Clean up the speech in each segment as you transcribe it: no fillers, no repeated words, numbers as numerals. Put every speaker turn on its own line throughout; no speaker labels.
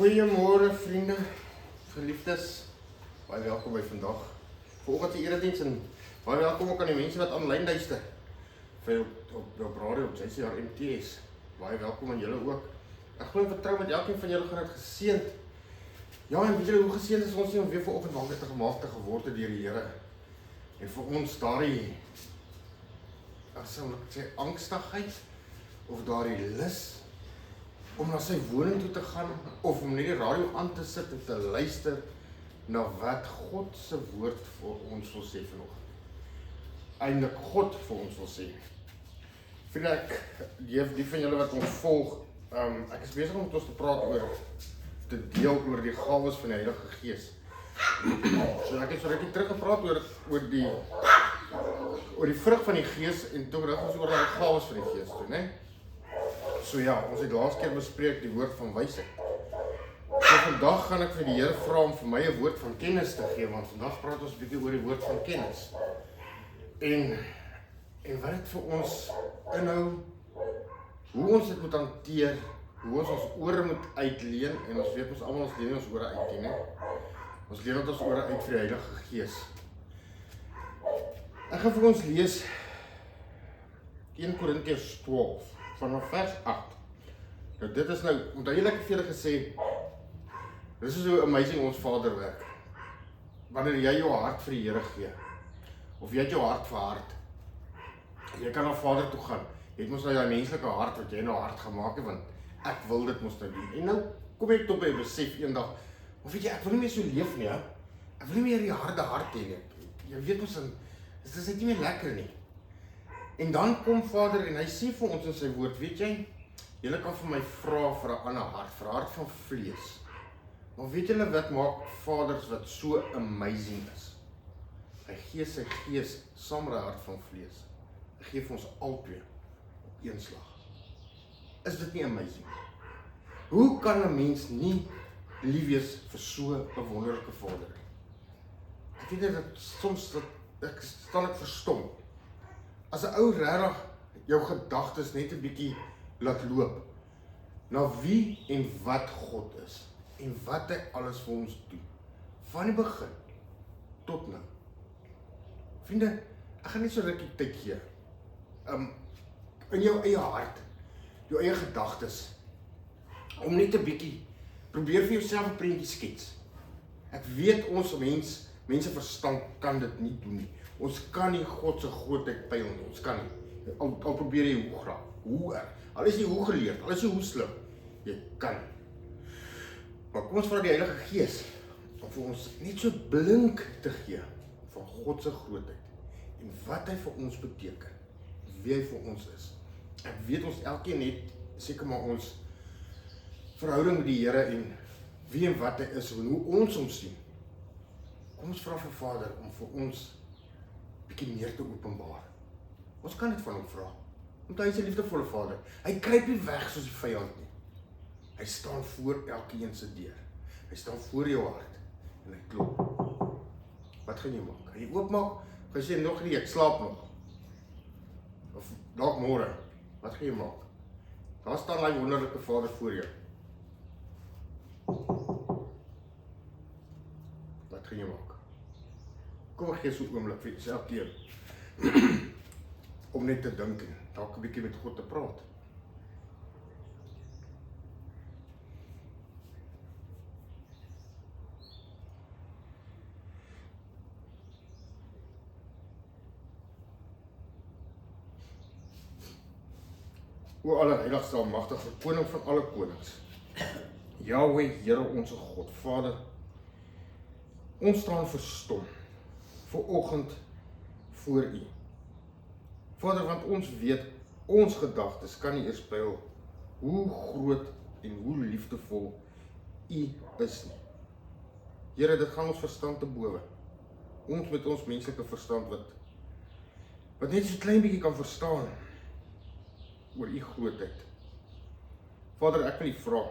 Goeiemôre vriende, geliefdes, baie welkom by vandag. Vanoggend se erediens en baie welkom ook aan die mense wat aanlyn luister. Vir op radio op JCR MTS. Baie welkom aan julle ook. Ek glo en vertrou met elkeen van julle gaan dit geseënd. Ja, en weet julle hoe geseënd is ons nie om weer vanoggend wakker te gemaak te geword het deur die Here. En vir ons daardie sal ek sê angstigheid of daardie lus om na sy woning toe te gaan, of om net die radio aan te sit en te luister na wat God se woord vir ons wil sê vanoggend. Eindelik God vir ons wil sê. Vriende, die van julle wat ons volg, ek is besig om met ons te praat te deel oor die gawes van die Heilige Gees. So ek het so rukkie terug gepraat oor die vrug van die Gees, en toe rig ons oor die gawes van die Gees toe, né? So ja, ons het laas keer bespreek die woord van wysheid. So vandag gaan ek vir die Here vra om vir my 'n woord van kennis te gee, want vandag praat ons 'n bietjie oor die woord van kennis. En wat dit vir ons inhou, hoe ons dit moet hanteer, hoe ons ore moet uitleen, en ons weet ons almal ons leen ons ore uit, né? Ons leen ons ore uit vir die Heilige Gees. Ek gaan vir ons lees 1 Korintiërs 12 vanaf vers 8. Nou dit is nou, onthou julle ek het vir julle gesê, dis is hoe amazing ons Vader werk. Wanneer jy jou hart vir die Here gee, of jy het jou hart vir hart, jy kan na Vader toe gaan, jy het mos nou jou menslike hart wat jy nou hart gemaak het, want ek wil dit mos nou doen. En nou kom ek tot by 'n besef eendag, of weet jy, ek wil nie meer so leef nie, hè? Ek wil nie meer die harde hart hê nie. Jy weet mos, dit is net nie meer lekker nie. En dan kom Vader en hy sê vir ons in sy woord, weet jy, julle kan vir my vra vir 'n ander hart, vir 'n hart van vlees. Maar weet julle wat maak vaders wat so amazing is? Hy gee sy gees saam met 'n hart van vlees. Hy gee vir ons albei op een slag. Is dit nie amazing? Hoe kan 'n mens nie lief wees vir so 'n wonderlike Vader? Ek weet dat soms ek staan verstom. As 'n ou regtig jou gedagtes net 'n bietjie laat loop na wie en wat God is en wat hy alles vir ons doen, van die begin tot nou. Vriende, ek gaan net so rukkie tyd gee. In jou eie hart, jou eie gedagtes, om net 'n bietjie probeer vir jouself 'n prentjie skets. Ek weet ons mense verstand kan dit nie doen nie. Ons kan nie God se grootheid pyl nie, ons kan nie. Al probeer jy hoe graag, hoe erg, al is jy hoe geleerd, al is jy hoe slim, jy kan nie. Maar kom ons vra die Heilige Gees, om vir ons net so blink te gee, van God se grootheid, en wat hy vir ons beteken, wie hy vir ons is. Ek weet ons elkeen het, seker maar ons verhouding met die Here, en wie en wat hy is, en hoe ons hom sien. Kom ons vra vir Vader, om vir ons bietjie meer te openbaar. Ons kan dit van hom vra, want hy is 'n liefdevolle Vader. Hy kruip nie weg soos die vyand nie. Hy staan voor elkeen se deur. Hy staan voor jou hart, en hy klop. Wat gaan jy maak? Gaan jy oopmaak? Gaan jy sê nog nie, ek slaap nog? Of dalk môre? Wat gaan jy maak? Daar staan hy wonderlike Vader voor jou. Wat gaan jy maak? Kom ek gee so 'n oomblik vir jouself keer om net te dink en dalk 'n bietjie met God te praat. O allerheiligste almagtige koning van alle konings, Jahweh, Here onze God, Vader, ons staan verstom vanoggend voor U. Vader, want ons weet, ons gedagtes kan nie eers pyl hoe groot en hoe liefdevol U is nie. Here, dit gaan ons verstand te bowe. Ons met ons menslike verstand wat net so klein bietjie kan verstaan oor U grootheid. Vader, ek wil U vra,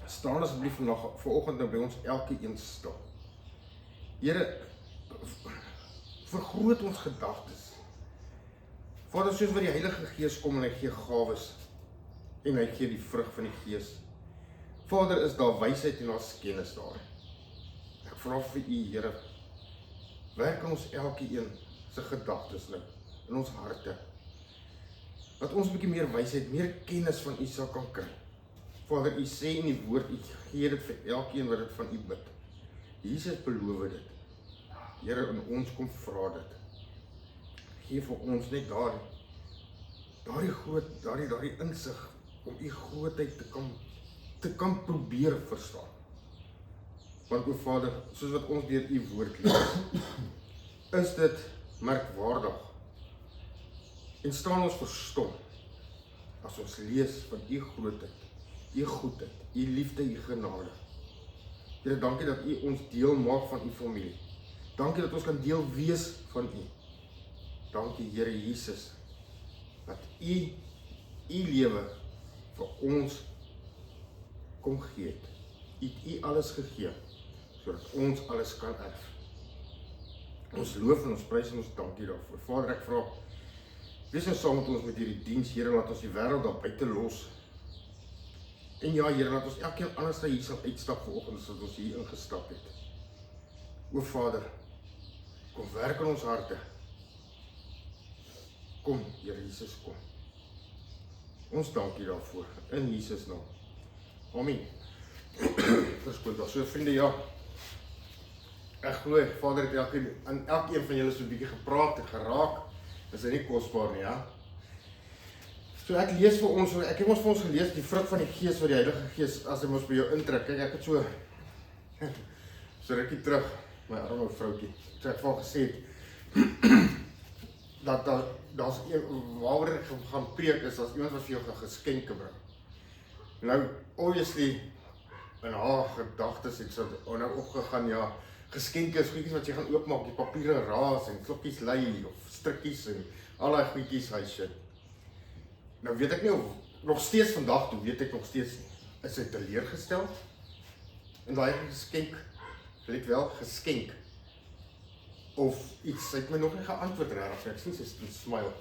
staan asseblief vanoggend nou by ons elkeen stil. Here, vergroot ons gedagtes. Vader, soos wat die Heilige Gees kom en hy gee gawes en hy gee die vrug van die Gees. Vader, is daar wysheid en daar's kennis daar. Ek vra vir U, Here, werk aan ons elkeen se gedagtes nou, in ons harte, dat ons 'n bietjie meer wysheid, meer kennis van U sal kan kry. Vader, U sê in die woord, U gee dit vir elkeen wat dit van U bid. Jesus beloof dit. Here, in ons kom vra dit. Gee vir ons net daardie insig om U grootheid te kan probeer verstaan. Want o Vader, soos wat ons deur U woord lees, is dit merkwaardig en staan ons verstom as ons lees van U grootheid, U goedheid, U liefde, U genade. Here, dankie dat U ons deel maak van U familie. Dankie dat ons kan deel wees van U. Dankie, Here Jesus, dat U lewe vir ons kom gee het. U het U alles gegee, sodat ons alles kan erf. Ons loof en ons prys en ons dankie daarvoor. Vader, ek vra, wees nou saam met ons met hierdie diens, Here, laat ons die wêreld daar buite los. En ja, Here, laat ons elkeen anders hier sal uitstap vanoggend, sodat ons hier ingestap het. O Vader, kom werk in ons harte. Kom, Here Jesus, kom. Ons dankie daarvoor, in Jesus naam. Amen. Verskoon daar. So vriende, ja, ek glo, Vader het aan elkeen van julle so 'n bietjie gepraat en geraak. Is hy nie kosbaar nie, ja? So ek lees vir ons, ek het ons vir ons gelees, die vrug van die Gees wat die Heilige Gees, as hy ons by jou intrek. Kyk, ek het so rukkie terug, my arme vroutjie, so ek van gesê het, dat daar's waaroor ek gaan preek is, as iemand wat vir jou geskenke bring. Nou, obviously, in haar gedagtes het so nou opgegaan, ja, geskenke is goedjies wat jy gaan oopmaak, die papiere raas en klokkies lei, of strikkies en al die goedjies, hy shit. Nou weet ek nie, nog steeds vandag toe, weet ek nog steeds nie, is hy teleurgestel, en daai geskenk, let wel, geskenk, of iets, hy het my nog nie geantwoord rarig, ek sien sy smile.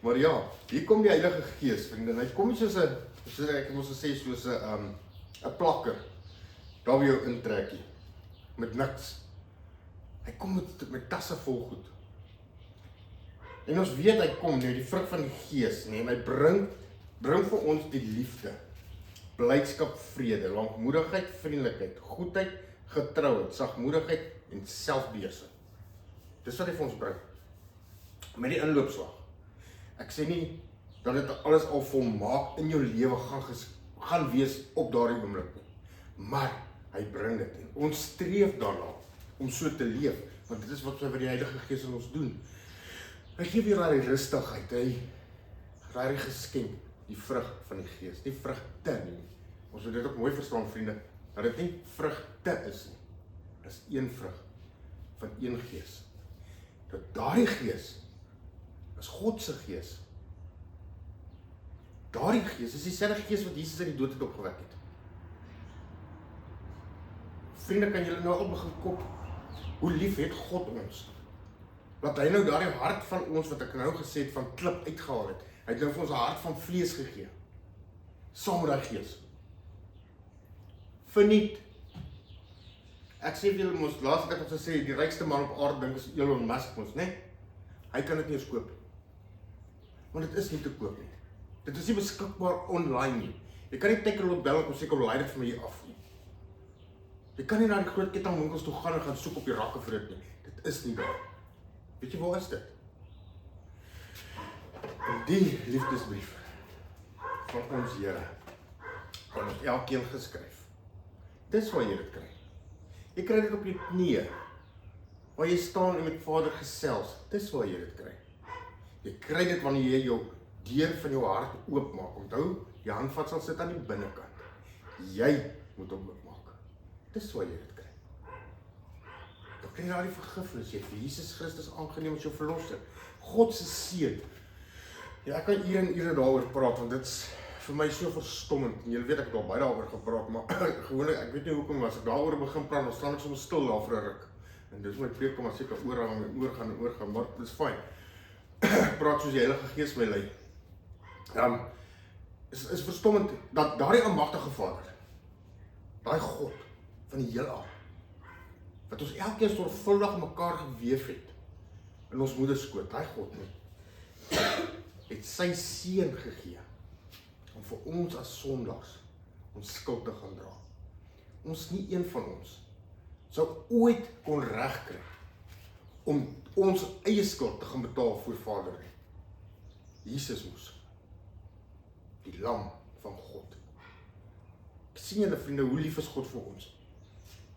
Maar ja, hier kom die Heilige Gees, vrienden, hy kom nie soos ek moes sê, soos 'n plakker, daar by jou intrekkie, met niks. Hy kom met tasse vol goed. En ons weet hy kom nou, die vrug van die Gees, nee, en hy bring vir ons die liefde, blydskap, vrede, lankmoedigheid, vriendelikheid, goedheid, getrouheid, sagmoedigheid en selfbeheersing. Dis wat hy vir ons bring. Met die inloopslag. Ek sê nie dat dit alles al volmaak in jou lewe gaan wees op daardie oomblik nie. Maar hy bring dit en ons streef daarna om so te leef, want dit is wat die Heilige Gees in ons doen. Hy gee weer daai rustigheid, hy daai geskenk, die vrug van die Gees, nie vrugte nie. Ons moet dit ook mooi verstaan, vriende, dat dit nie vrugte is nie. Dit is een vrug van een Gees. Dat daardie Gees is God se Gees. Daardie Gees is dieselfde Gees wat Jesus uit die dood het opgewek het. Vriende, kan julle nou al begin kop, hoe lief het God ons? Dat hy nou daardie hart van ons, wat ek nou gesê het, van klip uitgehaal het. Hy het nou vir ons 'n hart van vlees gegee. Saam met daai Gees. Verniet. Ek sê vir julle mos, laas het ek ons gesê, die rykste man op aarde dink is Elon Musk mos, né? Hy kan dit nie eens koop. Want dit is nie te koop nie. Dit is nie beskikbaar online nie. Jy kan nie Takealot bel en sê kom laai dit vir my hier af nie. Jy kan nie na die groot kettingwinkels toe gaan en gaan soek op die rakke vir dit nie. Dit is nie daar. Weet jy waar is dit? En die liefdesbrief van ons Here kan ons elkeen geskryf. Dis waar jy dit kry. Jy kry dit op jou knieë, waar jy staan en met Vader gesels. Dis waar jy dit kry. Jy kry dit wanneer jy jou deur van jou hart oopmaak. Onthou, die handvatsel sit aan die binnekant. Jy moet hom oopmaak. Dis waar jy dit kry. Dan kry jy daar die vergifnis. Jy het vir Jesus Christus aangeneem as jou verlosser. God se seën. Ja, ek kan ure en ure daaroor praat, want dit is vir my so verstommend. En julle weet ek het al baie daaroor gepraat, maar gewoonlik, ek weet nie hoekom, as ek daaroor begin praat, dan staan ek soms stil daar vir 'n ruk. En dis my preek kom as seker oorgaan, maar dit is fyn. Praat soos die Heilige Gees my lei. Is verstommend dat daardie almagtige Vader, daai God van die heelal, wat ons elkeen sorgvuldig mekaar geweef het, in ons moederskoot, daai God nie, het sy seun gegee, om vir ons as sondaars, ons skuld te gaan dra. Ons nie een van ons, sou ooit kon regkry, om ons eie skuld te gaan betaal voor Vader nie. Jesus moes, die lam van God. Ek sien julle vriende, hoe lief is God vir ons.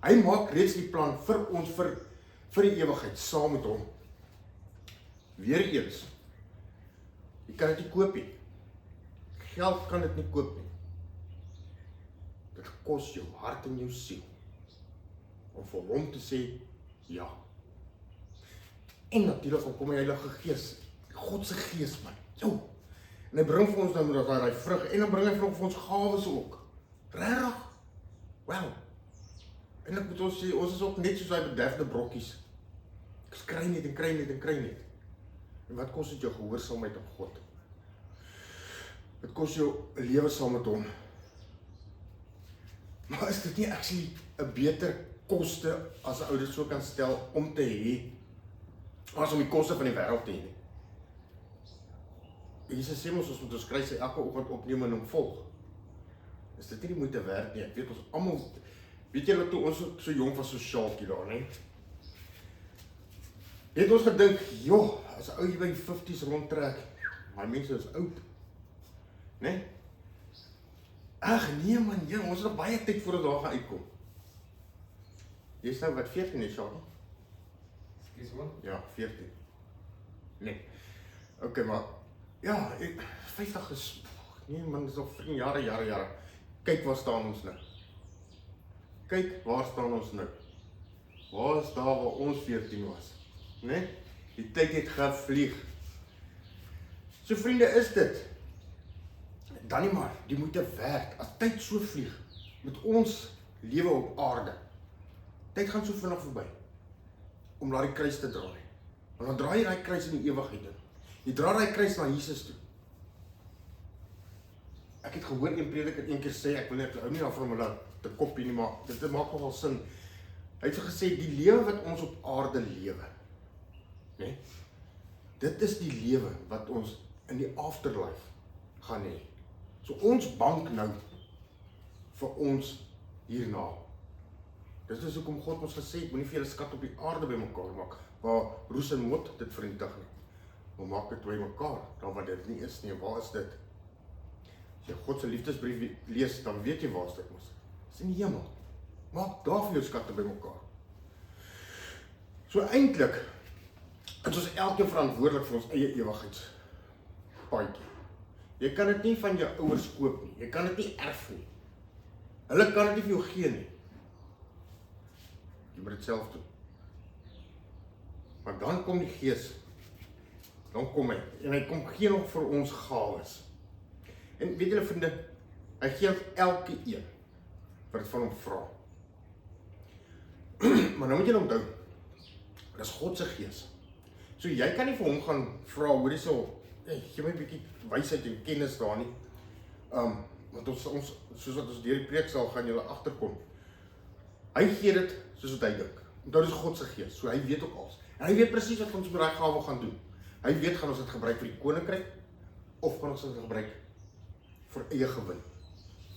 Hy maak reeds die plan vir ons, vir die ewigheid, saam met hom. Weereens, jy kan dit nie koop nie. Geld kan dit nie koop nie. Dit kos jou hart en jou siel, om vir hom te sê, ja. En natuurlijk kom die Heilige Gees, Godse Gees man, jou. En hy bring vir ons dan met daai vrug, en dan bring hy vir ons gawes ook. Regtig? Wel. En ek moet ons sê, ons is ook net soos die bederfde brokkies. Ek kry net en kry net en kry net. En wat kos dit jou gehoorsaamheid aan God? Dit kos jou 'n lewe saam met hom. Maar is dit nie actually 'n beter koste, as 'n ou dit so kan stel, om te hê, as om die koste van die wêreld te hê? Jesus sê ons moet ons kruis elke oggend opneem en hom volg. Is dit nie die moeite werd nie? Ek weet ons almal, weet julle toe ons so jong was, so Sjaaltjie daar, nee? Het ons gedink, joh, as 'n ou hier by die 50's rondtrek, my mense is oud. Nee? Ag nee man, ons het nog baie tyd voor ons daar gaan uitkom. Jy is nou wat 14 is, Sjaaltjie?
Excuse man?
Ja, 14. Nee. Okay, maar ja, 50 is, nee man, dis nog jare. Kyk waar staan ons nou. Kyk waar staan ons nou. Waar is daar waar ons 14 was? Nee? Die tyd het gevlieg. So vriende, is dit dan nie maar die moeite werd, as tyd so vlieg, met ons lewe op aarde. Tyd gaan so vinnig verby, om daai kruis te dra nie. Want dan dra jy daai kruis in die ewigheid in. Jy dra daai kruis na Jesus toe. Ek het gehoor een prediker een keer sê, ek wil net hou nie daarvan om hulle te kopie nie, maar dit maak nogal sin. Hy het gesê, die lewe wat ons op aarde lewe, nee, dit is die lewe wat ons in die afterlife gaan hê. So ons bank nou vir ons hierna. Dit is hoekom God ons gesê het, moenie vir julle skat op die aarde bymekaar maak, waar roes en mot dit vernietig nie. Maar maak dit bymekaar, dan wat dit nie is nie. Waar is dit? As jy God se liefdesbrief lees, dan weet jy waar is dit mos. Dis in die hemel. Maak daar vir jou skatte bymekaar. So eintlik is ons elkeen verantwoordelik vir ons eie ewigheidspaadjie. Jy kan dit nie van jou ouers koop nie. Jy kan dit nie erf nie. Hulle kan dit nie vir jou gee nie. Jy moet dit self doen. Maar dan kom die Gees. Dan kom hy. En hy kom gee nog vir ons gawes. En weet julle vriende, hy gee elke een wat dit van hom vra. Maar nou moet jy onthou, dit is God se Gees. So jy kan nie vir hom gaan vra, hoor jy so, gee my 'n bietjie wysheid en kennis daar nie. Want ons soos wat ons deur die preek sal gaan julle agterkom. Hy gee dit soos wat hy dink. Onthou, dit is God se Gees, so hy weet ook alles. En hy weet presies wat ons met daai gawe gaan doen. Hy weet, gaan ons dit gebruik vir die koninkryk, of gaan ons dit gebruik vir eie gewin,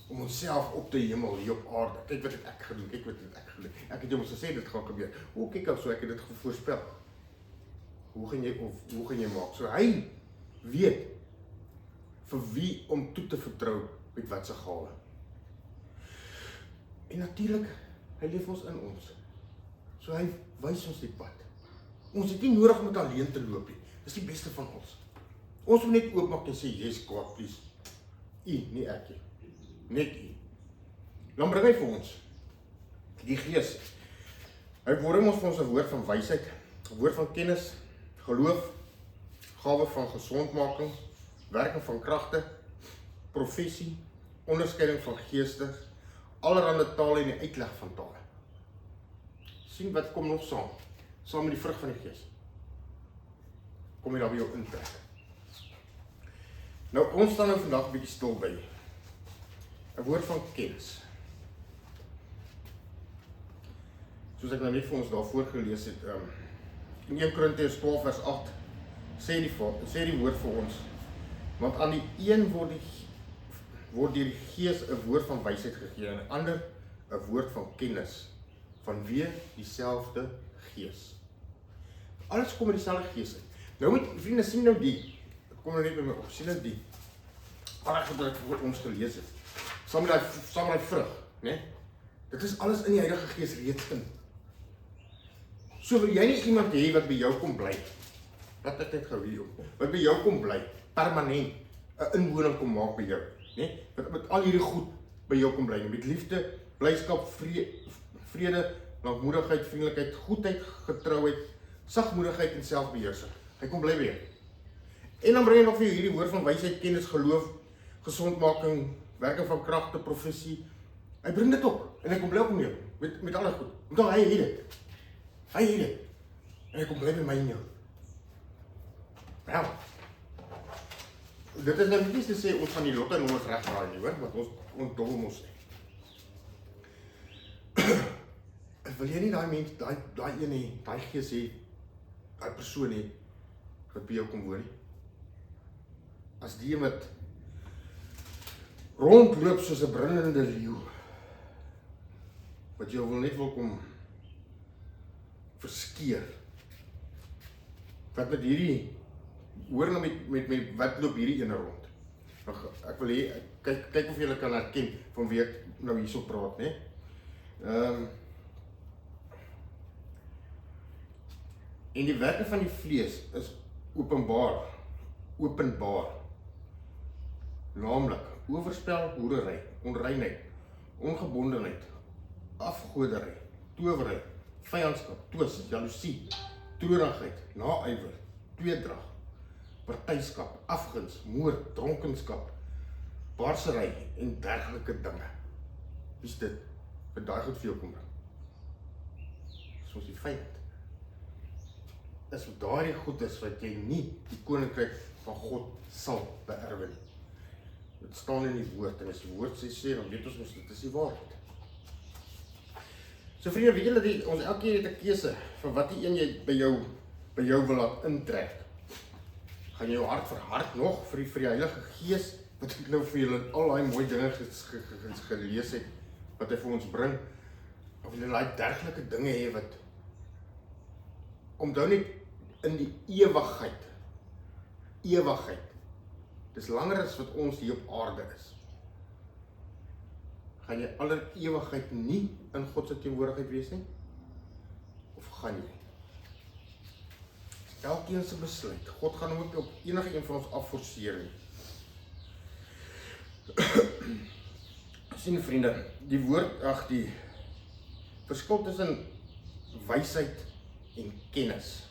om onsself op te hemel hier op aarde. Kyk wat het ek gedoen, kyk wat het ek gedoen. Ek het jou ons gesê, dit gaan gebeur. Kyk af, so ek het dit voorspel. Hoe gaan jy maak? So hy weet vir wie om toe te vertrou met wat se gawe. En natuurlik, hy leef ons in ons. So hy wys ons die pad. Ons het nie nodig om dit alleen te loop nie. Dis die beste van ons. Ons moet net oopmaak en sê, yes, God, please. Nie ek nie. Net U. Dan bring hy vir ons die Gees. Hy bring ons vir ons 'n woord van wysheid, 'n woord van kennis, geloof, gawe van gesondmaking, werking van kragte, profesie, onderskeiding van geeste, allerhande tale en die uitleg van tale. Sien wat kom nog saam met die vrug van die Gees. Kom jy daar by jou intrek. Nou, ons staan nou vandag 'n bietjie stil by 'n woord van kennis. soos ek nou net vir ons daarvoor gelees het, in 1 Korintiërs 12 vers 8, sê die woord vir ons, want aan die een word deur die Gees 'n woord van wysheid gegee, en die ander 'n woord van kennis, vanweë dieselfde Gees. Alles kom in dieselfde Gees uit. Nou moet, vriende, sien nou die, ek kom nou net by my op, sien nou die, alles wat ek vir ons gelees het, saam met die vrug, né? Dit is alles in die Heilige Gees reeds in. So wil jy nie iemand hê wat by jou kom bly, wat ek net gou hier op, wat by jou kom bly, permanent, 'n inwoning kom maak by jou, né? Wat met al hierdie goed by jou kom bly, met liefde, blydskap, vrede, lankmoedigheid, vriendelikheid, goedheid, getrouheid, sagmoedigheid en selfbeheersing. Hy kom bly by jou. En dan bring hy nog vir jou hierdie woord van wysheid, kennis, geloof, gesondmaking, werking van kragte, profesie. Hy bring dit op en hy kom bly op jou met alles goed. Omdat hy het dit. Hy het dit. En hy kom bly by my en jou. Wel. Dit is nou nie te sê ons van die lotte nommers regdraai nie, hoor, want ons dobbel mos nie. Wil jy nie daai mens, daai een hê, daai gees hê, daai persoon hê wat by jou kom woon nie? As die een wat rondloop soos 'n brullende leeu, wat jou net wil kom verskeer. Wat met hierdie, hoor nou met wat loop hierdie ene rond? Ek wil hê, kyk of julle kan herken van wie ek nou hierso praat, né? En die werke van die vlees is openbaar, naamlik oorspel, hoerery, onreinheid, ongebondenheid, afgoderry, towery, vyandskap, twis, jaloesie, troerigheid, naaiwer, tweedrag, partyskap, afguns, moord, dronkenskap, baarsery en dergelike dinge. Wie is dit? Wat daai goed vir jou kom bring? Soos die vyand. Is wat daardie goed is wat jy nie die koninkryk van God sal beerwe nie. Dit staan in die woord, en as die woord sê, dan weet ons mos dit is die waarheid. So vriende, weet julle, ons elkeen het 'n keuse van wat die een jy by jou wil laat intrek. Gaan jy jou hart verhard nog vir die Heilige Gees, wat ek nou vir julle al daai mooi dinge gelees het, wat hy vir ons bring, of jy daai dergelike dinge hê wat, onthou net in die ewigheid, dis langer as wat ons hier op aarde is, gaan jy aller ewigheid nie in God se teenwoordigheid wees nie? Of gaan jy? Elkeen se besluit. God gaan ook op enige een van ons afforceer nie. Sien vriende, die woord, die verskil tussen wysheid en kennis.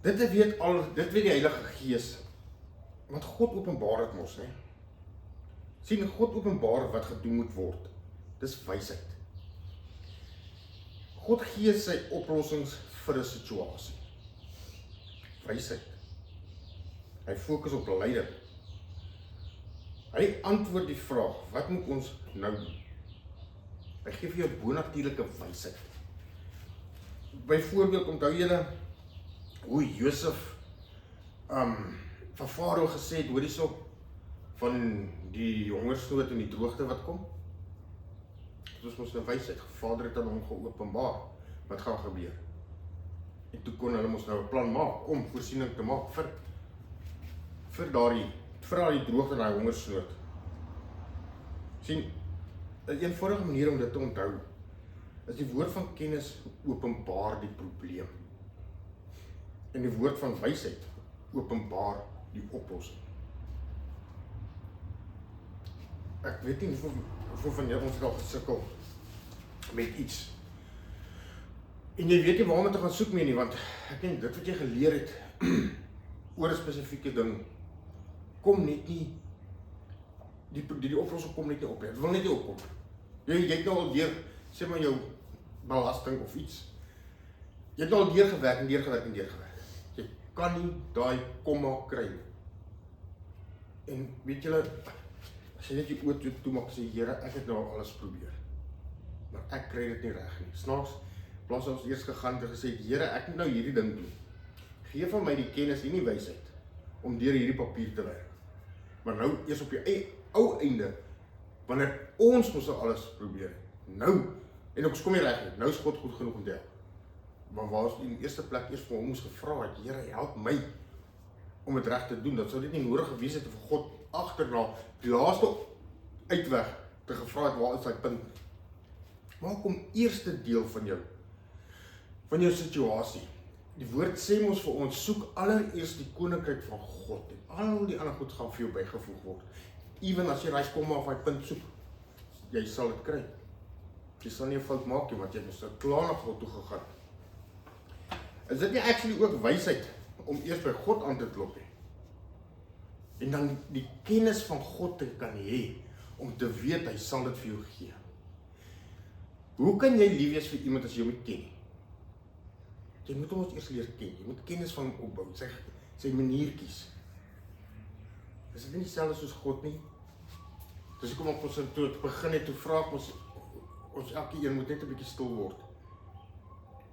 Dit weet die Heilige Gees, want God openbaar dit mos, hè? Sien, God openbaar wat gedoen moet word. Dis wysheid. God gee sy oplossings vir 'n situasie. Wysheid. Hy fokus op leiding. Hy antwoord die vraag, wat moet ons nou doen? Hy gee vir jou bonatuurlike wysheid. Byvoorbeeld, onthou julle hoe Josef van Farao gesê het, hoor hierso, van die hongersnood en die droogte wat kom? Dit was mos 'n wysheid. Vader het aan hom geopenbaar wat gaan gebeur. En toe kon hulle mos nou 'n plan maak om voorsiening te maak vir daardie droogte en daai hongersnood. Sien, 'n eenvoudige manier om dit te onthou is die woord van kennis openbaar die probleem. En die woord van wysheid openbaar die oplossing. Ek weet nie hoeveel van julle ons al gesukkel met iets. En jy weet nie waarom te gaan soek mee nie, want ek dink dit wat jy geleer het oor 'n spesifieke ding kom net nie, die oplossing kom net nie op. Dit wil net nie opkom. Jy het nou al deur, sê maar jou belasting of iets. Jy het nou al deurgewerk en deurgewerk. Jy kan nie daai komma kry nie. En weet julle, as jy net jy oor toe maak sê, Here, ek het nou alles probeer. maar ek kry dit nie reg nie. Snaaks, plaas ons eers gegaan en gesê, Here, ek moet nou hierdie ding doen. Geef vir my die kennis en die wysheid om deur hierdie papier te werk. Maar nou eers op die ou einde, wanneer ons mos alles probeer het. Nou, en ons kom nie reg nie, nou is God goed genoeg om te help. Maar waar ons in die eerste plek eers vir hom moes gevra het, Here, help my om dit reg te doen, dat sou dit nie nodig gewees het vir God agterna die laaste uitweg te gevra het, waar is sy punt? Maak hom eerste deel van jou situasie. Die woord sê ons vir ons, soek allereers die koninkryk van God, en al die ander goed gaan vir jou bygevoeg word. Ewen as jy daai komma of daai punt soek, jy sal dit kry. Jy sal nie 'n fout maak nie, want jy het so klaar na God toe gegaan. Is dit nie actually ook wysheid om eers by God aan te klop nie? En dan die kennis van God te kan hê, om te weet hy sal dit vir jou gee. Hoe kan jy lief wees vir iemand as jy hom nie ken nie? Jy moet hom ons eers leer ken. Jy moet kennis van hom opbou, sy maniertjies. Is dit nie dieselfde soos God nie? Dus ek kom op ons toe begin het, toe vra ek ons elke een moet net 'n bietjie stil word.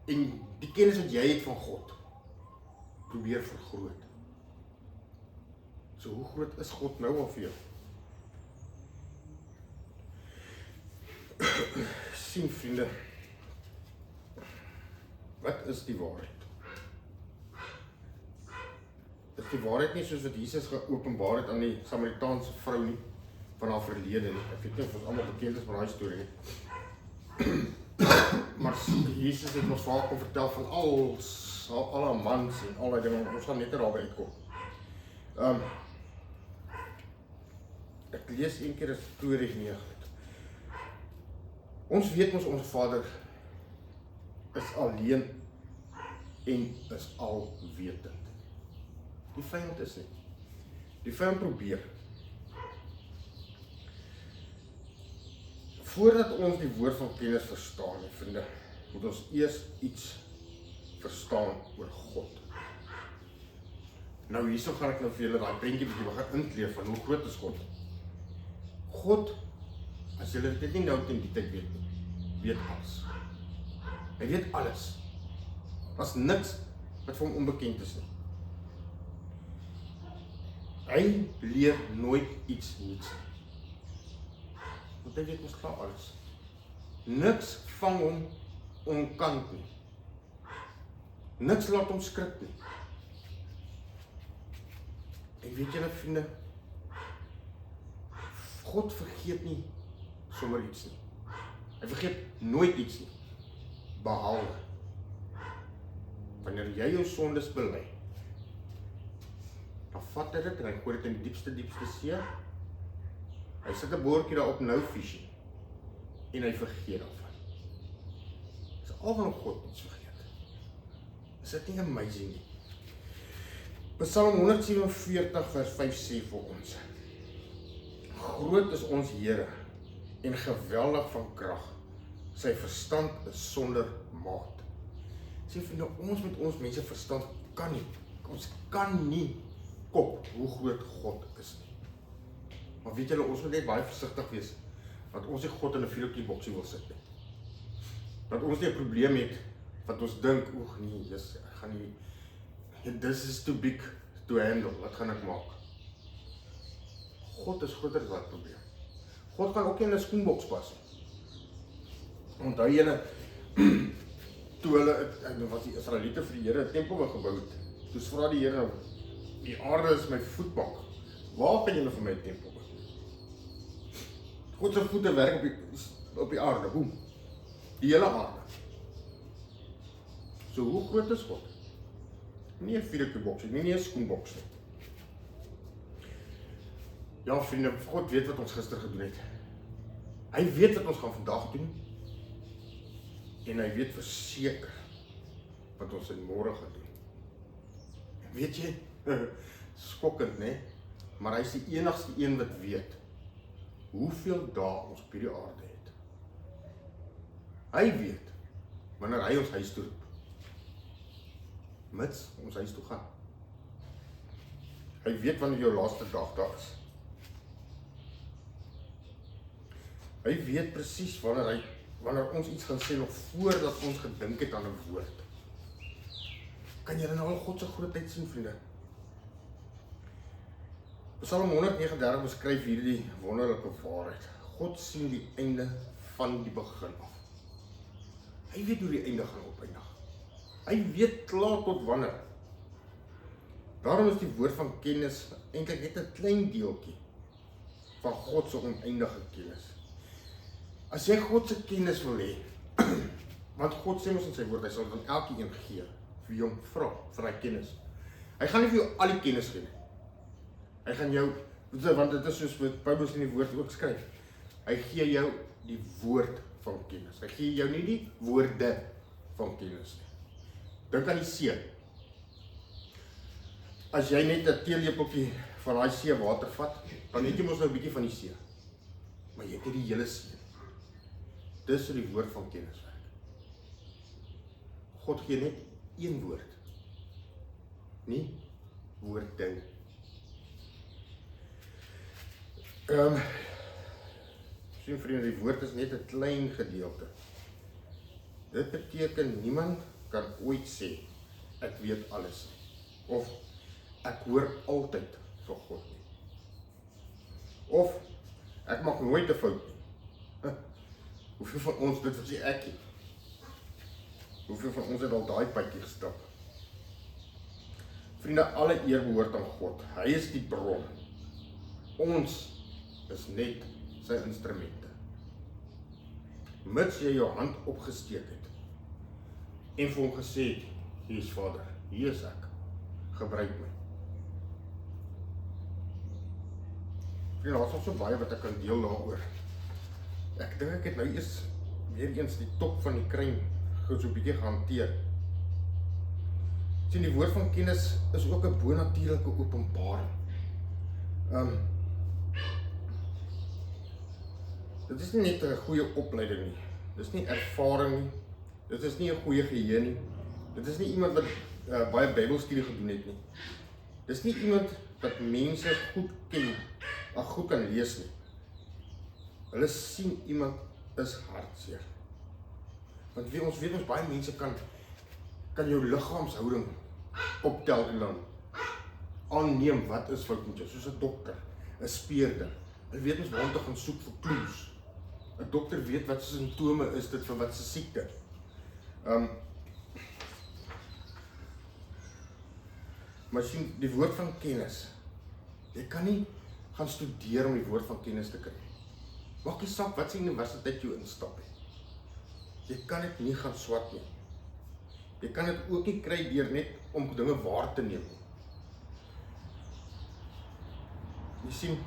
En die kennis wat jy het van God, probeer vergroot. So hoe groot is God nou al vir jou? Sien vriende, wat is die waarheid? Is die waarheid nie soos wat Jesus geopenbaar het aan die Samaritaanse vrou nie, van haar verlede nie? Ek weet nie of ons almal bekend is met daai storie nie. Maar Jesus het ons vaak kon vertel van al haar mans en al die dinge, ons gaan net daarby uitkom. Ek lees een keer 'n storie nie. Ons weet ons Vader is alleen en is alwetend. Die vyand is nie. Die vyand probeer. Voordat ons die woord van kennis verstaan, vriende, moet ons eers iets verstaan oor God. Nou hierso gaan ek nou vir julle daai prentjie bietjie begin inkleef van hoe groot is God. God, as julle dit nie nou teen die tyd weet nie, weet alles. Hy weet alles. Daar's niks wat vir hom onbekend is nie. Hy leer nooit iets niets nie. Want hy weet ons klaar alles. Niks vang hom onkant nie. Niks laat hom skrik nie. En weet julle vriende, God vergeet nie sommer iets nie. Hy vergeet nooit iets nie. Behalwe wanneer jy jou sondes bely, dan vat hy dit en hy gooi dit in die diepste see. Hy sit 'n boortjie daarop, nou fishing, en hy vergeet daarvan. Dis al van God iets vergeet. Is dit nie amazing nie? Psalm 147 vers 5 sê vir ons: Groot is ons Here en geweldig van krag. Sy verstand is sonder maat. Sê vriende, ons met ons mense verstand kan nie. Ons kan nie kop hoe groot God is nie. Maar weet julle, ons moet net baie versigtig wees, want ons nie God in 'n vuurtjieboksie wil sit nie. Dat ons nie 'n probleem het, wat ons dink, oeg nee, Jesus, ek gaan nie, this is too big to handle, wat gaan ek maak? God is groter as wat probleem. God kan ook nie in 'n skoenboks pas nie. Onthou julle, toe hulle, was die Israeliete vir die Here 'n tempel gebou het, toe vra die Here, die aarde is my voetbank, waar gaan julle vir my 'n tempel bou? God se voete werk op die aarde, boem, die hele aarde. So hoe groot is God? Nie 'n vuurtjieboks nie 'n skoenboks nie. Ja vriende, God weet wat ons gister gedoen het. Hy weet wat ons gaan vandag doen. En hy weet verseker wat ons in môre gaan doen. Weet jy, skokkend, né? Maar hy is die enigste een wat weet hoeveel dae ons op hierdie aarde het. Hy weet wanneer hy ons huis toe roep, mits ons huis toe gaan. Hy weet wanneer jou laaste dag daar is. Hy weet presies wanneer hy wanneer ons iets gaan sê nog voordat ons gedink het aan 'n woord. Kan julle nou al God se grootheid sien, vriende? Psalm 139 beskryf hierdie wonderlike waarheid. God sien die einde van die begin af. Hy weet hoe die einde gaan opeindig. Hy weet klaar tot wanneer. Daarom is die woord van kennis eintlik net 'n klein deeltjie van God se oneindige kennis. As jy God se kennis wil hê, want God sê mos in sy woord, hy sal dit aan elkeen gee, wie hom vra vir hy kennis. Hy gaan nie vir jou al die kennis gee nie. Hy gaan jou, want dit is soos wat Paulus in die woord ook skryf, hy gee jou die woord van kennis. Hy gee jou nie die woorde van kennis nie. Dink aan die see. As jy net 'n teelepeltjie van daai see water vat, dan het jy mos nou 'n bietjie van die see. Maar jy het nie die hele see. Dis hoe die woord van kennis werk. God gee net een woord. Nie woorde. Sien vriende, die woord is net 'n klein gedeelte. Dit beteken niemand kan ooit sê, ek weet alles nie. Of ek hoor altyd van God nie. Of ek maak nooit 'n fout nie. Hoeveel van ons dit sê ek nie? Hoeveel van ons het al daai padjie gestap? Vriende, alle eer behoort aan God. Hy is die bron. Ons is net sy instrumente. Mits jy jou hand opgesteek het en vir hom gesê het, hier is Vader, hier is ek, gebruik my. Vriende, daar is nog so baie wat ek kan deel daaroor. Ek dink ek het nou eers weer eens die top van die kruin so 'n bietjie gehanteer. Sien, die woord van kennis is ook 'n bonatuurlike openbaring. Dit is nie net 'n goeie opleiding nie. Dit is nie ervaring nie. Dit is nie 'n goeie geheue nie. Dit is nie iemand wat baie Bybelstudie gedoen het nie. Dit is nie iemand wat mense goed ken, goed kan lees nie. Hulle sien iemand is hartseer. Want ons weet ons baie mense kan jou liggaamshouding optel en dan aanneem wat is fout met jou, soos 'n dokter, 'n speurder. Hulle weet ons waar om te gaan soek vir clues. 'n Dokter weet wat se simptome is dit vir wat se siekte. Maar sien, die woord van kennis. Jy kan nie gaan studeer om die woord van kennis te kry. Maak nie saak wat se universiteit jy instap het. Jy kan dit nie gaan swat nie. Jy kan dit ook nie kry deur net om dinge waar te neem nie. Jy sien,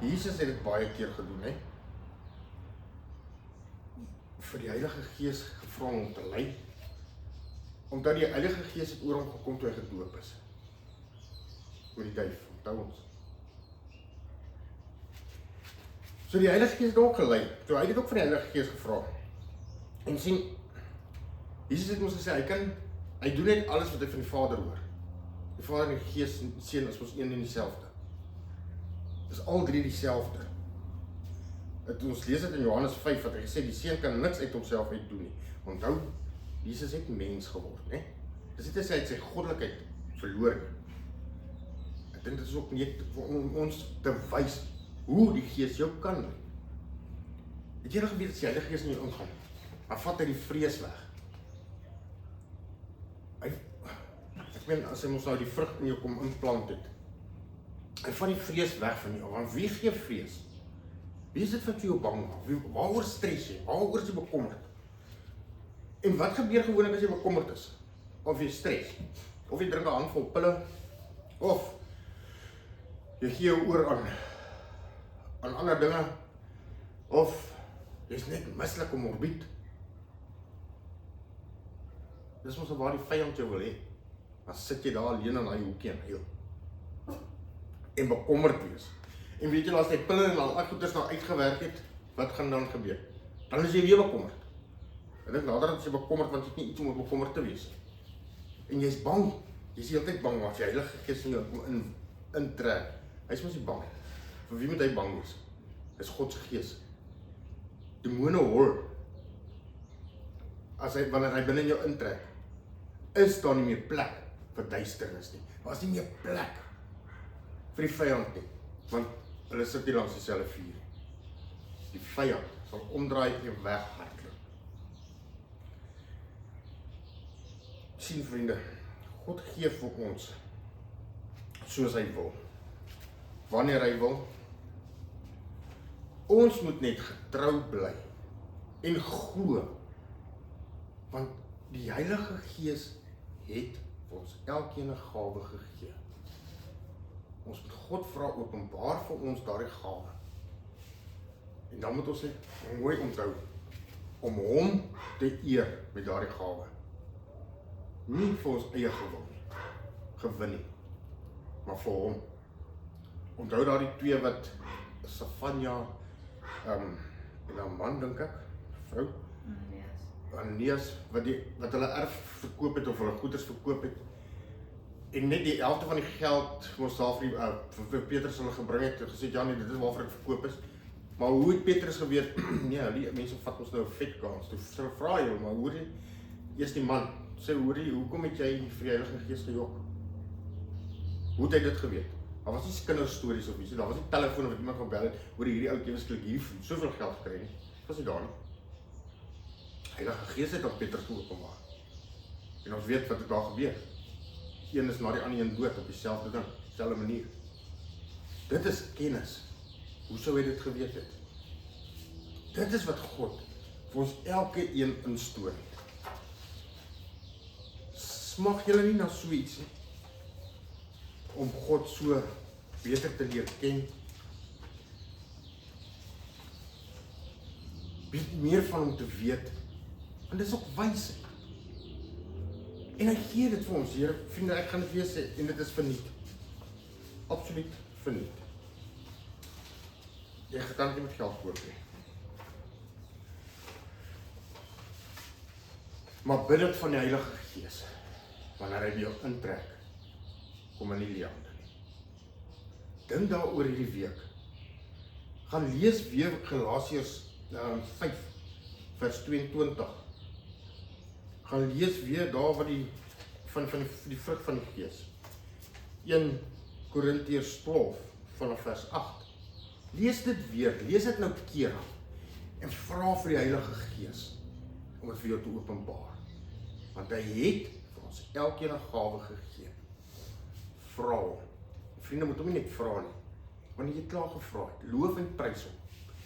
Jesus het dit baie keer gedoen, hè? Vir die Heilige Gees gevra om te lei, omdat die Heilige Gees het oor hom gekom toe hy gedoop is. Oor die duif, onthou ons. So die Heilige Gees het ook gelei, toe hy het ook van die Heilige Gees gevra. En sien, Jesus het ons gesê, hy doen net alles wat hy van die Vader hoor. Die Vader en die Gees en Seun is ons een en dieselfde. Dit is al drie dieselfde. Ons lees dit in Johannes 5, wat hy gesê, die Seun kan niks uit homself uit doen nie. Onthou, Jesus het mens geword, né? Dis nie te sê hy het sy goddelikheid verloor nie. Ek dink dit is ook net om ons te wys hoe die Gees jou kan lei. Het jy al geweet as die Heilige Gees in jou ingaan, dan vat hy die vrees weg. Ek meen, as hy ons nou die vrug in jou kom implant het, hy vat die vrees weg van jou, want wie gee vrees? Wie is dit wat jou bang maak? Waaroor stres jy? Waaroor is jy bekommerd? En wat gebeur gewoonlik as jy bekommerd is? Of jy stres? Of jy drink 'n handvol pille? Of jy gee jou oor aan ander dinge? Of jy's net mislik en morbied? Dis mos waar die vyand jou wil hê. Dan sit jy daar alleen in daai hoekie en huil. En bekommerd wees. En weet jy, as jy pille en al goeders nou uitgewerk het, wat gaan dan gebeur? Dan is jy weer bekommerd. Ek dink nader as jy bekommerd, want jy het nie iets om bekommerd te wees. En jy's bang. Jy's die hele tyd bang, want die Heilige Gees in jou intrek. Hy's mos nie bang. Vir wie moet hy bang wees? Dis God se Gees. demone hol, wanneer hy binne in jou intrek, is daar nie meer plek vir duisternis nie. Daar is nie meer plek vir die vyand nie, want hulle sit nie langs dieselfde vuur. Die vyand sal omdraai en weghardloop. Sien vriende, God gee vir ons soos hy wil, wanneer hy wil. Ons moet net getrou bly en glo, want die Heilige Gees het vir ons elkeen 'n gawe gegee. Ons moet God vra, openbaar vir ons daardie gawe. En dan moet ons net mooi onthou om hom te eer met daardie gawe. Nie vir ons eie gewin nie, maar vir hom. Onthou daardie twee wat Safanja en 'n man dink ek, vrou, Ananias, wat hulle erf verkoop het of hulle goederes verkoop het, en net die helfte van die geld moes daar vir Petrus hulle gebring het, en gesê, ja nee, dit is waarvoor ek verkoop is. Maar hoe het Petrus geweet, nee, die mense vat ons nou 'n vet kans, toe sy vra jy, maar hoor jy, eers die man, sê, hoor jy, hoekom het jy vir die Heilige Gees gejok? Hoe het hy dit geweet? Daar was nie kinderstories of iets, daar was nie telefoon wat iemand gebel het, hoor hierdie ou ewesklik hier soveel geld gekry nie, dit was nie daar nie. Heilige Gees het aan Petrus geopenbaar. En ons weet wat het daar gebeur. Een is na die ander een dood op dieselfde ding, dieselfde manier. Dit is kennis. Hoe sou hy dit geweet het? Dit is wat God vir ons elke een instoor het. Smag julle nie na so iets nie, om God so beter te leer ken, meer van hom te weet, en dit is ook wysheid. En hy gee dit vir ons, Here, vriende, ek gaan dit weer sê, en dit is verniet. Absoluut verniet. Jy kan dit nie met geld koop nie. Maar bid dit van die Heilige Gees, wanneer hy by jou intrek, kom in die leande nie. Dink daaroor hierdie week. Gaan lees weer Galasiërs 5, vers 22. Gaan lees weer daar wat van die vrug van die Gees. 1 Korintiërs 12 vanaf vers 8. Lees dit weer, lees dit nou keer en vra vir die Heilige Gees om dit vir jou te openbaar. Want hy het vir ons elkeen 'n gawe gegee. Vra hom. Vriende, moet hom nie net vra nie. Wanneer jy klaar gevra het, loof en prys hom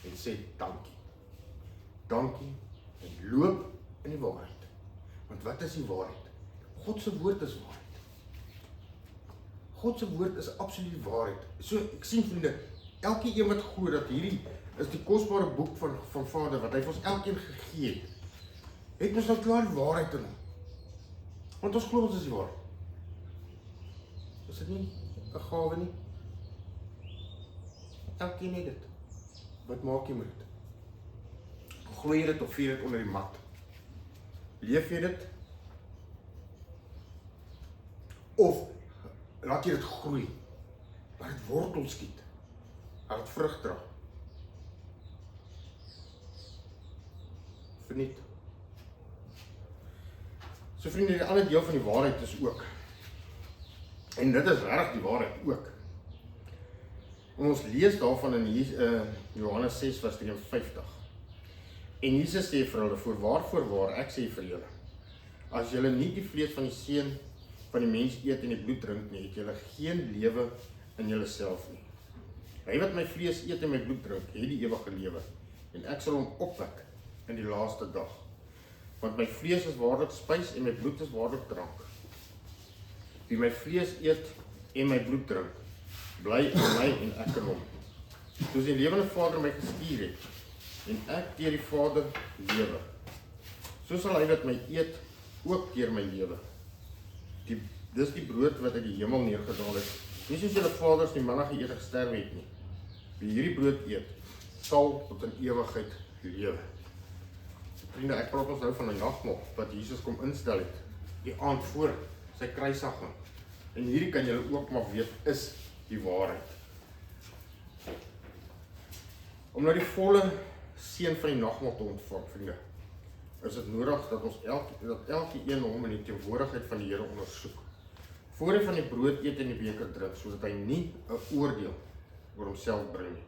en sê dankie. Dankie en loop in die waarheid. Want wat is die waarheid? God se woord is waarheid. God se woord is absoluut waarheid. So, ek sien vriende, elke een wat glo dat hierdie is die kosbare boek van Vader, wat hy vir ons elkeen gegee het ons nou klaar die waarheid in hom. Want ons glo ons is die waarheid. Is dit nie 'n gawe nie? Elkeen het dit. Wat maak jy met dit? Glo jy dit of vier dit onder die mat? Leef jy dit? Of laat jy dit groei? Laat dit wortel skiet? Laat dit vrug dra? Verniet. So vriende, die ander deel van die waarheid is ook, en dit is regtig die waarheid ook. En ons lees daarvan in Johannes 6 vers 53. En Jesus sê vir hulle, voorwaar, ek sê vir julle, as julle nie die vlees van die seun van die mens eet en die bloed drink nie, het julle geen lewe in julleself nie. Hy wat my vlees eet en my bloed drink, het die ewige lewe, en ek sal hom opwek in die laaste dag. Want my vlees is waarlik spys en my bloed is waarlik drank. Wie my vlees eet en my bloed drink, bly in my en ek in hom. Soos die lewende Vader my gestuur het, en ek deur die Vader lewe. So sal hy wat my eet, ook deur my lewe. Dis die brood wat uit die hemel neergedaal het. Nie soos julle vaders die manna geëet en gesterwe het nie. Wie hierdie brood eet, sal tot in ewigheid lewe. Vriende, ek praat ons nou van 'n nagmaal wat Jesus kom instel het, die aand voor sy kruisiging. En hierdie kan julle ook maar weet, is die waarheid. Om nou die volle seën van die nagmaal te ontvang, vriende, is dit nodig dat ons elkeen hom in die teenwoordigheid van die Here ondersoek. Voor hy van die brood eet en die beker drink, sodat hy nie 'n oordeel oor homself bring nie.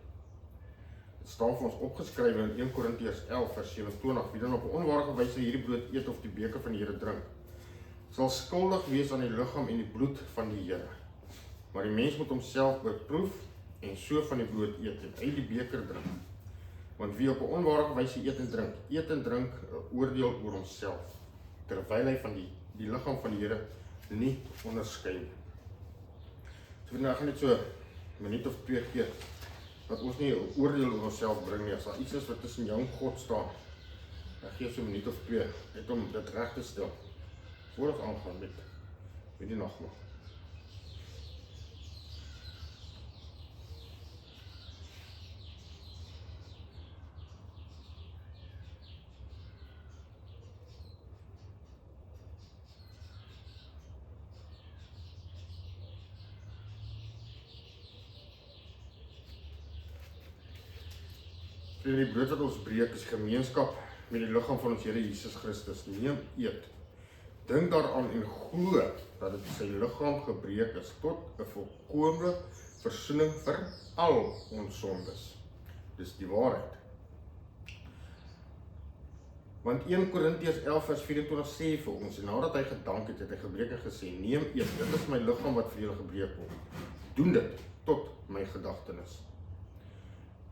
Dit staan vir ons opgeskrywe in 1 Korintiërs 11 vers 27, wie dan op 'n onwaardige wyse hierdie brood eet of die beker van die Here drink, sal skuldig wees aan die liggaam en die bloed van die Here. Maar die mens moet homself beproef en so van die brood eet en uit die beker drink. Want wie op 'n onwaardige wyse eet en drink 'n oordeel oor homself, terwyl hy van die liggaam van die Here nie onderskei nie. So nou gaan net so 'n minuut of 2 gee, dat ons nie 'n oordeel oor onsself bring nie, as daar iets is wat tussen jou en God staan, dan gee so 'n minuut of 2, net om dit reg te stel, voor ons aangaan met die nagmaal. Die brood wat ons breek is gemeenskap met die liggaam van ons Here Jesus Christus. Neem, eet. Dink daaraan en glo dat dit sy liggaam gebreek is tot 'n volkomme versoening vir al ons sondes. Dis die waarheid. Want 1 Korintiërs 11 vers 24 sê vir ons, en nadat hy gedank het, het hy gebreek en gesê, neem, eet, dit is my liggaam wat vir julle gebreek word. Doen dit tot my gedagtenis.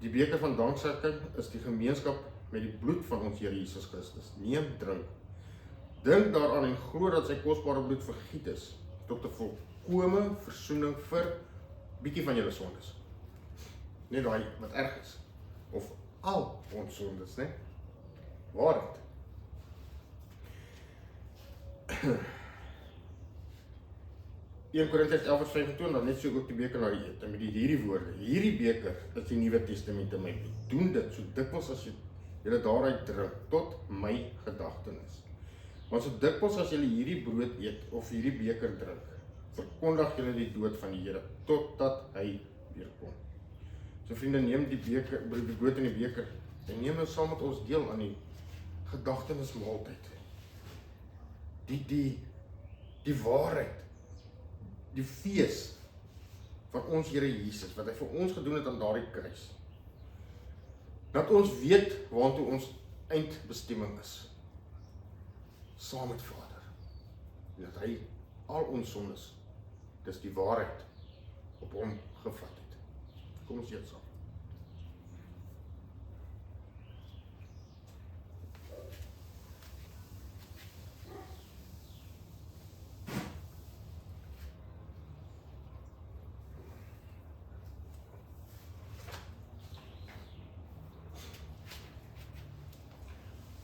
Die beker van danksegging is die gemeenskap met die bloed van ons Here Jesus Christus. Neem, drink. Dink daaraan en glo dat sy kosbare bloed vergiet is tot 'n volkomme versoening vir bietjie van julle sondes. Net daai wat erg is. Of al ons sondes, né? Waarheid. 1 Korintiërs 11 vers 25, net so ook die beker na die eet, en met hierdie woorde, hierdie beker is die Nuwe Testament in my bloed. Doen dit so dikwels as julle daaruit drink, tot my gedagtenis. Want so dikwels as julle hierdie brood eet, of hierdie beker drink, verkondig julle die dood van die Here, totdat hy weer kom. So vriende, neem die brood en die beker, en neem nou saam met ons deel aan die gedagtenismaaltyd. Die waarheid, die fees van ons Here Jesus, wat hy vir ons gedoen het aan daardie kruis. Dat ons weet waartoe ons eindbestemming is. Saam met Vader. En dat hy al ons sondes, dis die waarheid, op hom gevat het. Kom ons eet saam.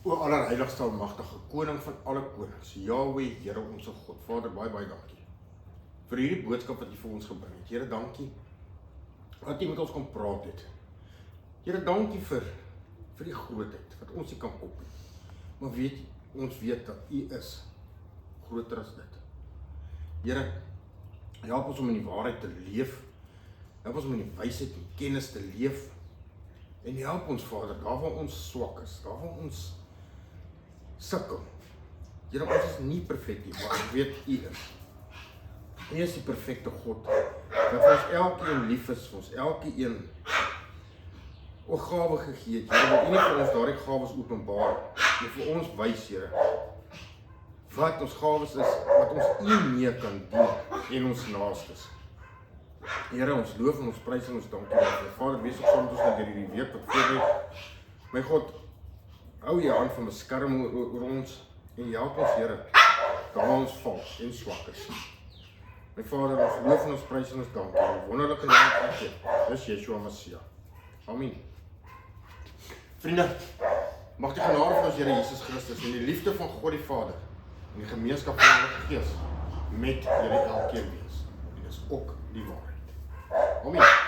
O allerheiligste almagtige koning van alle konings, Jahweh, Here onsse God. Vader, baie dankie vir hierdie boodskap wat U vir ons gebring het. Here, dankie dat U met ons kon praat het. Here, dankie vir die grootheid wat ons nie kan kop nie. Maar ons weet dat U is groter as dit. Here, help ons om in die waarheid te leef. Help ons om in die wysheid en kennis te leef. En help ons, Vader, daar waar ons swak is, daar waar ons sukkel. Here, ons is nie perfek nie, maar ek weet U is. U is die perfekte God. Dat vir ons elkeen lief is, vir ons elkeen gawe gegee het. Here, wil U nie vir ons daardie gawes openbaar, nie vir ons wys, Here, wat ons gawes is, wat ons U mee kan dien en ons naastes. Here, ons loof en ons prys en ons dankie. Vader, wees ook saam met ons net hierdie week wat voor lê. My God, hou U hand van beskerming oor ons en help ons, Here, daar waar ons val en swak is. My Vader, ons loof en ons prys en ons dankie. In wonderlike naam van U, dis Yeshua Messia. Amen. Vriende, mag die genade van ons Here Jesus Christus en die liefde van God die Vader en die gemeenskap van die Heilige Gees met julle elkeen wees. En dis ook die waarheid. Amen.